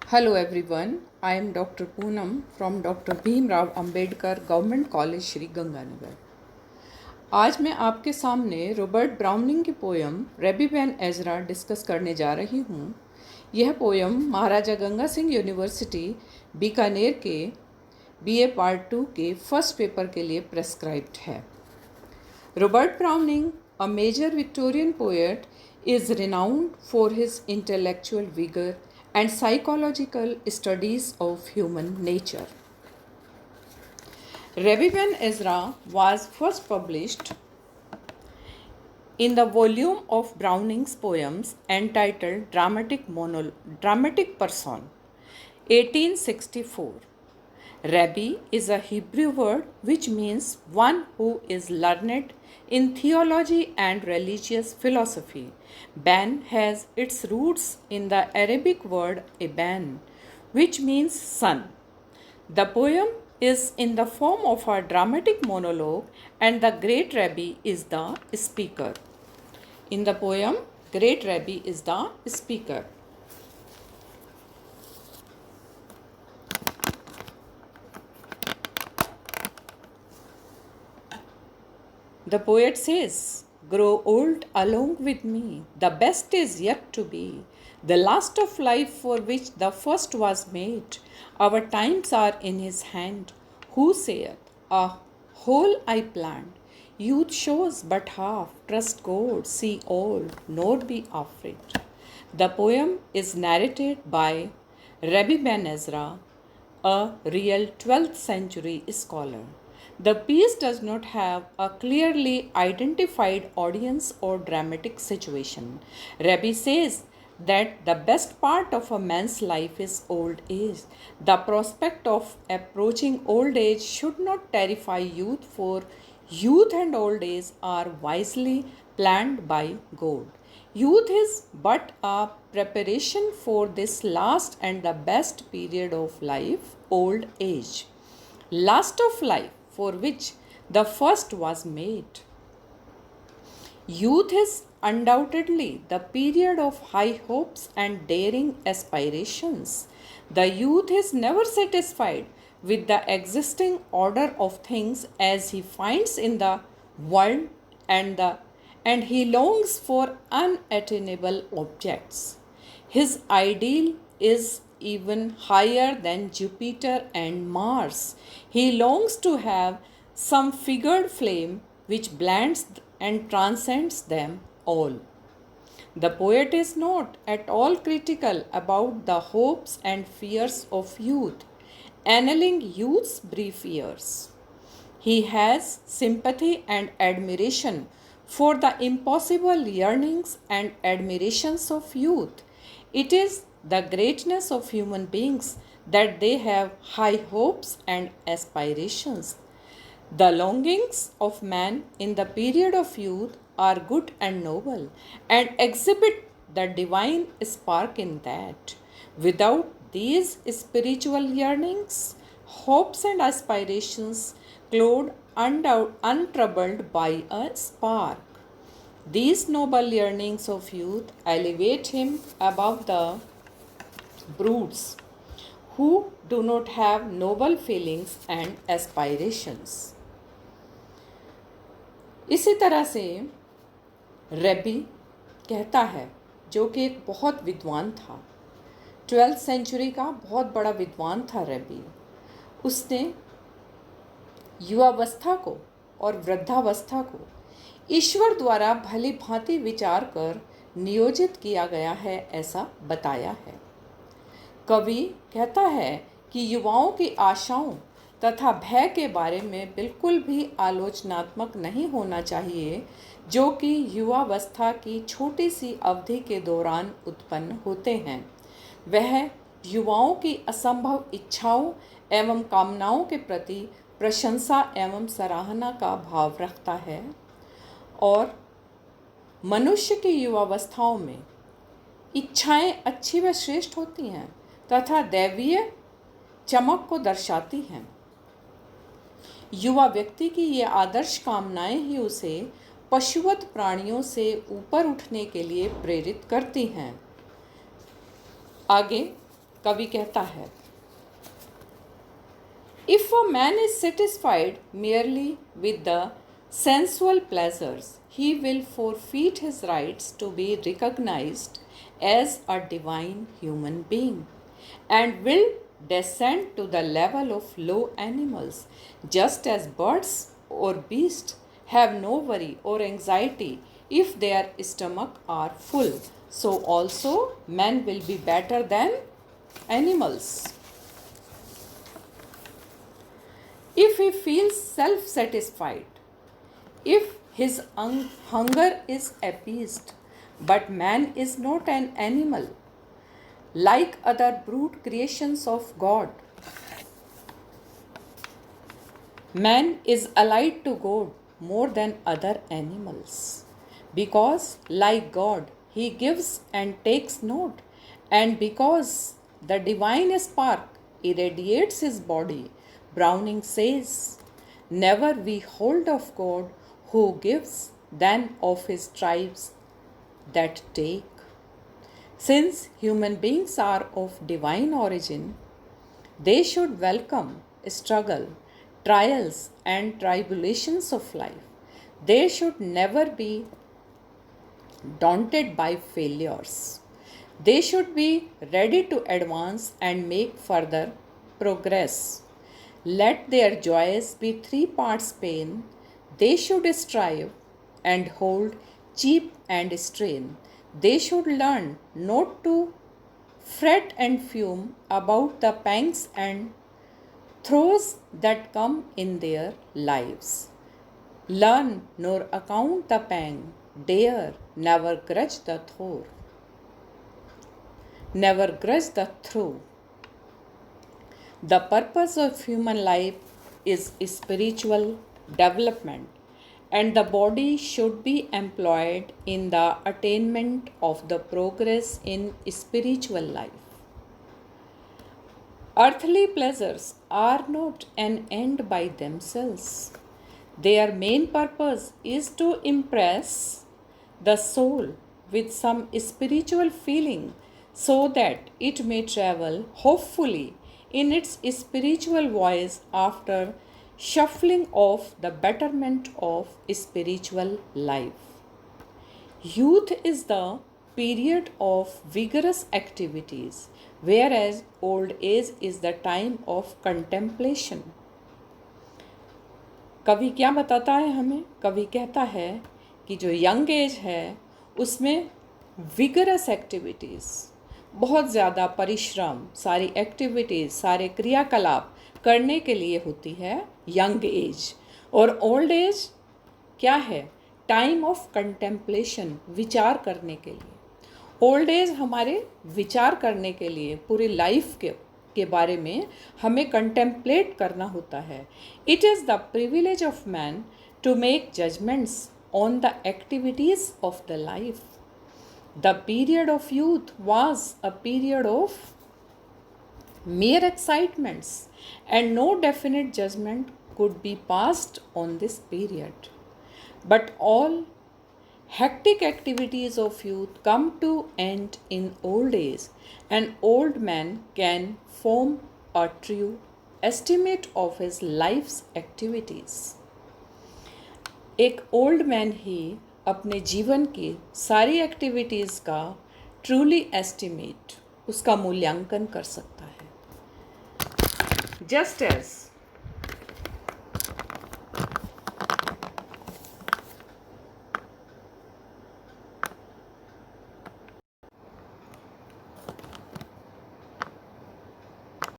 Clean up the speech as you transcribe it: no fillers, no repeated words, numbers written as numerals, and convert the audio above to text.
Hello everyone, I am Dr. Poonam from Dr. Bhim Rao Ambedkar Government College Shri Ganganagar. आज मैं आपके सामने Robert Browning की poem Rabbi Ben Ezra discuss करने जा रही हूँ। यह पोयम महाराजा गंगा सिंह यूनिवर्सिटी बीकानेर के BA पार्ट 2 के फर्स्ट पेपर के लिए प्रेस्क्राइब्ड है। Robert browning, a major Victorian poet, is renowned for his intellectual vigor and psychological studies of human nature. Rebbie Ben Ezra was first published in the volume of Browning's poems entitled Dramatic Person, 1864. Rabbi is a Hebrew word which means one who is learned in theology and religious philosophy. Ban has its roots in the Arabic word Iban, which means son. The poem is in the form of a dramatic monologue and the great rabbi is the speaker. In the poem, great rabbi is the speaker. The poet says, "Grow old along with me, the best is yet to be, the last of life for which the first was made. Our times are in his hand, who saith, a whole I planned. Youth shows but half, trust God, see all, nor be afraid." The poem is narrated by Rabbi Ben Ezra, a real 12th century scholar. The piece does not have a clearly identified audience or dramatic situation. Rabbi says that the best part of a man's life is old age. The prospect of approaching old age should not terrify youth, for youth and old age are wisely planned by God. Youth is but a preparation for this last and the best period of life, old age. Last of life, for which the first was made. Youth is undoubtedly the period of high hopes and daring aspirations. The youth is never satisfied with the existing order of things as he finds in the world, and he longs for unattainable objects. His ideal is even higher than Jupiter and Mars. He longs to have some figured flame which blends and transcends them all. The poet is not at all critical about the hopes and fears of youth, annulling youth's brief years. He has sympathy and admiration for the impossible yearnings and admirations of youth. It is the greatness of human beings that they have high hopes and aspirations. The longings of man in the period of youth are good and noble, and exhibit the divine spark in that. Without these spiritual yearnings, hopes and aspirations glowed untroubled by a spark. These noble yearnings of youth elevate him above the brutes who do not have noble feelings and aspirations. इसी तरह से रेबी कहता है, जो कि एक बहुत विद्वान था, 12th सेंचुरी का बहुत बड़ा विद्वान था रेबी। उसने युवावस्था को और वृद्धावस्था को ईश्वर द्वारा भली भांति विचार कर नियोजित किया गया है, ऐसा बताया है। कवि कहता है कि युवाओं की आशाओं तथा भय के बारे में बिल्कुल भी आलोचनात्मक नहीं होना चाहिए, जो कि युवावस्था की छोटी सी अवधि के दौरान उत्पन्न होते हैं। वह युवाओं की असंभव इच्छाओं एवं कामनाओं के प्रति प्रशंसा एवं सराहना का भाव रखता है, और मनुष्य की युवावस्थाओं में इच्छाएं अच्छी व श्रेष्ठ होती हैं तथा दैवीय चमक को दर्शाती हैं। युवा व्यक्ति की ये आदर्श कामनाएं ही उसे पशुवत प्राणियों से ऊपर उठने के लिए प्रेरित करती हैं। आगे कवि कहता है, if a man is satisfied merely with the sensual pleasures, he will forfeit his rights to be recognized as a divine human being and will descend to the level of low animals, just as birds or beasts have no worry or anxiety if their stomach are full, so also men will be better than animals. If he feels self satisfied, if his hunger is appeased, but man is not an animal, like other brute creations of God. Man is allied to God more than other animals, because, like God, he gives and takes note, and because the divine spark irradiates his body, Browning says, never we hold of God who gives than of his tribes that take. Since human beings are of divine origin, they should welcome struggle, trials, and tribulations of life. They should never be daunted by failures. They should be ready to advance and make further progress. Let their joys be 3 parts pain. They should strive and hold cheap and strain. They should learn not to fret and fume about the pangs and throes that come in their lives. Learn nor account the pang, dare never grudge the throe. Never grudge the throe. The purpose of human life is spiritual development, and the body should be employed in the attainment of the progress in spiritual life. Earthly pleasures are not an end by themselves. Their main purpose is to impress the soul with some spiritual feeling so that it may travel hopefully in its spiritual voice after shuffling off the betterment of spiritual life. Youth is the period of vigorous activities, whereas old age is the time of contemplation. कवि क्या बताता है हमें? कवि कहता है कि जो यंग एज है उसमें विगरस एक्टिविटीज़, बहुत ज़्यादा परिश्रम, सारी एक्टिविटीज़, सारे क्रियाकलाप करने के लिए होती है यंग एज। और ओल्ड एज क्या है? टाइम ऑफ कंटेम्पलेशन, विचार करने के लिए। ओल्ड एज हमारे विचार करने के लिए, पूरी लाइफ के बारे में हमें कंटेम्पलेट करना होता है। It is the privilege of man to make judgements on the activities of the life. The period of youth was a period of mere excitements, and no definite judgment could be passed on this period. But all hectic activities of youth come to end in old age, and old man can form a true estimate of his life's activities. एक old man ही अपने जीवन की सारी activities का truly estimate, उसका मूल्यांकन कर सकता है। Just as